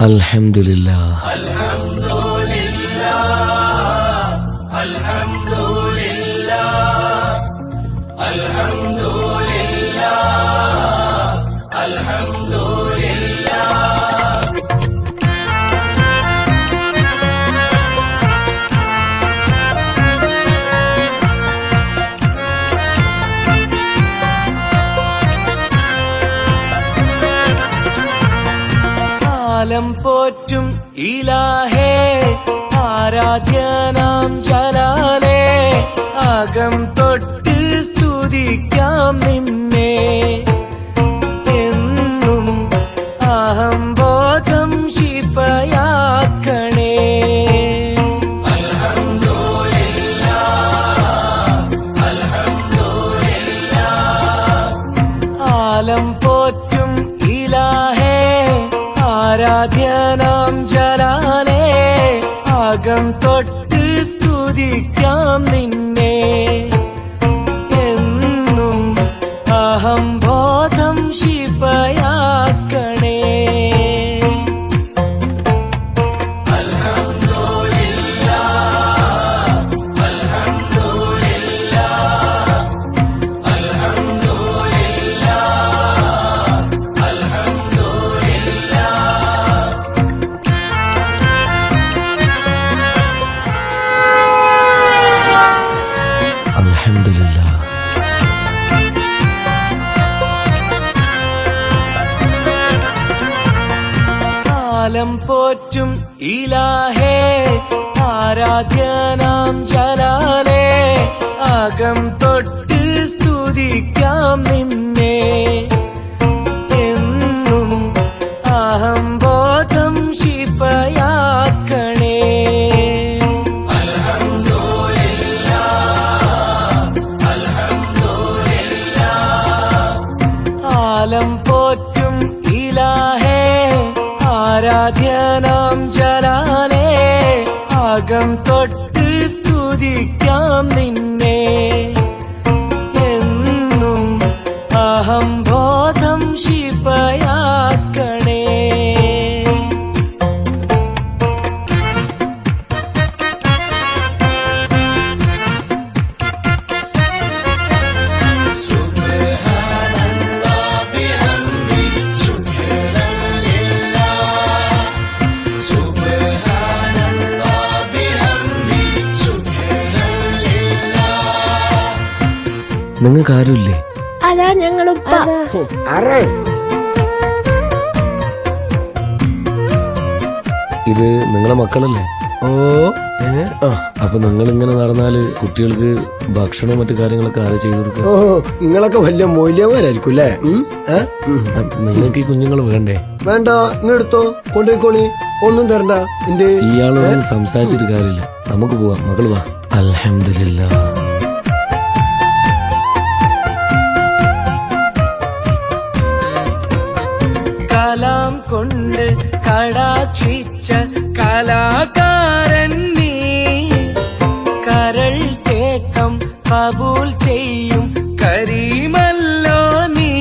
അൽഹംദുലില്ലാഹ് കാലം പോറ്റും ഇലാഹേ ആരാധ്യനാം ജലാലേ അകം തൊട്ട് സ്തുതിക്കാം നിന്നെ എന്നും അഹംബോധം ശിഫയാക്കണേ ആലം പോറ്റും ഇലാഹേ ആരാധ്യനാം ജലാലേ അകം തൊട്ട് സ്തുതിക്കാം നിന്നെ എന്നും അഹംബോധം ശിഫയാക്കണേ അൽഹംദുലില്ലാഹ് കാലം പോറ്റും ഇലാഹേ ആരാധ്യനാം ജലാലേ അകം തൊട്ട് സ്തുതിക്കാം നിന്നെ എന്നും അഹംബോധം ശിഫയാക്കണേ ആലം പോറ്റും ഇലാഹേ ആരാധ്യനാം ജലാലേ അകം തൊട്ട് സ്തുതിക്കാം നിന്നെ എന്നും അഹംബോധം ശിഫയാക്കണേ നിങ്ങൾക്ക് ആരുമില്ലേ? അതാ ഞങ്ങളുപ്പ. ഇത് നിങ്ങളെ മക്കളല്ലേ? അപ്പൊ നിങ്ങൾ ഇങ്ങനെ നടന്നാല് കുട്ടികൾക്ക് ഭക്ഷണം മറ്റു കാര്യങ്ങളൊക്കെ ആരെ ചെയ്തു കൊടുക്കും? നിങ്ങളൊക്കെ വലിയ മൂല്യമാരായിരിക്കും അല്ലേ? നിങ്ങൾക്ക് ഈ കുഞ്ഞുങ്ങൾ വേണ്ടേ? വേണ്ട, ഇങ്ങെടുത്തോ, കൊണ്ടുപോയിക്കോളി, ഒന്നും തരണ്ട. ഇയാളോട് സംസാരിച്ചിട്ട് കാര്യമില്ല, നമുക്ക് പോവാം. മകള് വാ. അൽഹംദുലില്ലാഹ്. കലാം കൊണ്ട് കടാക്ഷിച്ച കലാകാരൻ നീ കരൾ തേട്ടം കബൂൽ ചെയ്യും കരീമല്ലോ നീ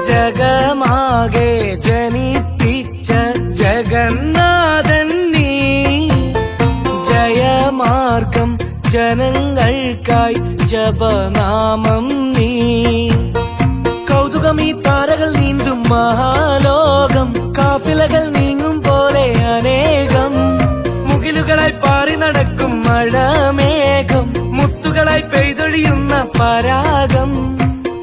ജഗമാകെ ജനിപ്പിച്ച ജഗന്നാഥൻ നീ ജയമാർഗം ജനങ്ങൾക്കായി ജപനാമം നീ കൗതുകമീ താരകൾ നീന്തും മഹാലോകം കാഫിലകൾ നീങ്ങും പോലെ അനേകം മുകിലുകളായി പാറി നടക്കും മഴമേഘം മുത്തുകളായി പെയ്തൊഴിയുന്ന പരാഗം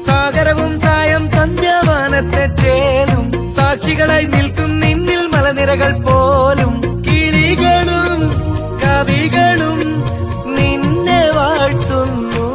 സാഗരവും സായം സന്ധ്യാവാനത്തെ ചേലും സാക്ഷികളായി നിൽക്കും നിന്നിൽ മലനിരകൾ പോലും കിളികളും കവികളും നിന്നെ വാഴ്ത്തുന്നു.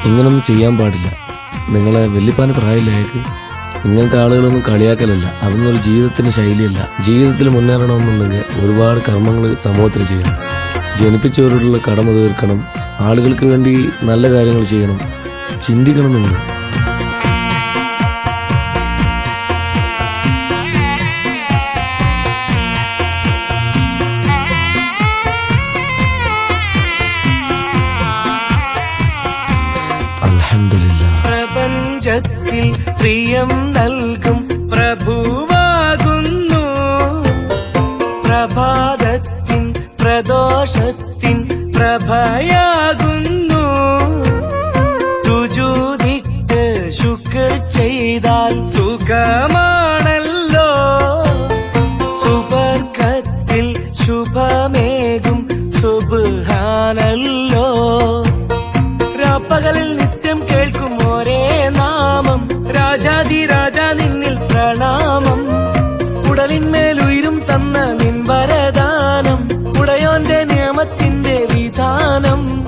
ഇങ്ങനൊന്നും ചെയ്യാൻ പാടില്ല. നിങ്ങളെ വല്യപ്പാന് പ്രായമില്ല അയാൾക്ക്. ഇങ്ങനത്തെ ആളുകളൊന്നും കളിയാക്കലല്ല. അതൊന്നും ഒരു ജീവിതത്തിന്റെ ശൈലിയല്ല. ജീവിതത്തിൽ മുന്നേറണമെന്നുണ്ടെങ്കിൽ ഒരുപാട് കർമ്മങ്ങൾ സമൂഹത്തിന് ചെയ്യണം. ജനിപ്പിച്ചവരോടുള്ള കടമ തീർക്കണം. ആളുകൾക്ക് വേണ്ടി നല്ല കാര്യങ്ങൾ ചെയ്യണം. ചിന്തിക്കണം നിങ്ങൾ. പ്രപഞ്ചത്തിൽ പ്രിയം നൽകും പ്രഭുവാകുന്നു. പ്രഭാതത്തിൻ പ്രദോഷത്തിൻ പ്രഭയാകുന്നു. സുജൂദിട്ട് ശുക്ർ ചെയ്താൽ സുഖമാണല്ലോ. സുബർക്കത്തിൽ ശുഭമേകും സുബ്ഹാനല്ലോ. രാപ്പകലിൽ നിത്യം കേൾക്കും ഒരേ നാമം. രാജാതിരാജ നിന്നിൽ പ്രണാമം. ഉടലിന്മേലുയരും തന്ന നിൻ വരദാനം. ഉടയോന്റെ നിയമത്തിന്റെ വിധാനം.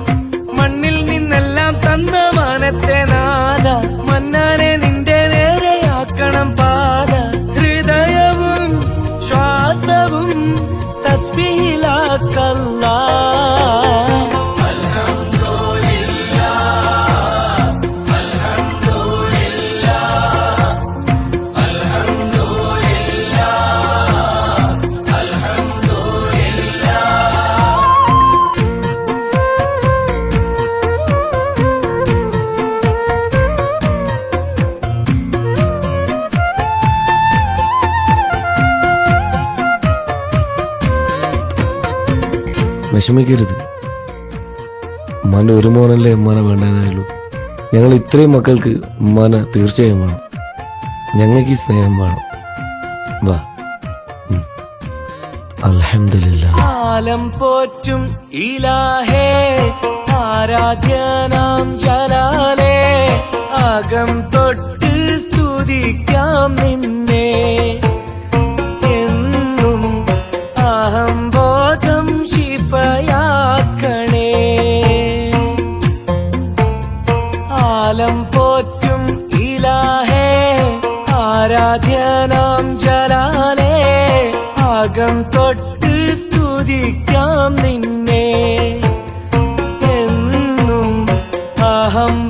മണ്ണിൽ നിന്നെല്ലാം തന്ന മാനത്തെ നാദ. മന്നാനെ നിന്റെ നേരെയാക്കണം പാത. ഹൃദയവും ശ്വാസവും തസ്ബീഹിലാക്കല്ലാ. വിഷമിക്കരുത്. ഉമ്മാന്റെ ഒരു മോനല്ലേ ഉമ്മാനെ വേണ്ടതായുള്ളൂ. ഞങ്ങൾ ഇത്രയും മക്കൾക്ക് ഉമ്മാനെ തീർച്ചയായും വേണം. ഞങ്ങൾക്ക് ഈ സ്നേഹം വേണം. വാ. അൽഹംദുലില്ലാഹ്. ആലം പോറ്റും ഇലാഹേ ആരാധ്യനാം ജലാലേ. അകം തൊട്ട് സ്തുതിക്കാം നിന്നെ. എന്നും അഹംബോധം ശിഫയാക്കണേ. ആലം പോറ്റും ഇലാഹേ ആരാധ്യനാം ജലാലേ. അകം തൊട്ട് സ്തുതിക്കാം നിന്നെ. എന്നും അഹം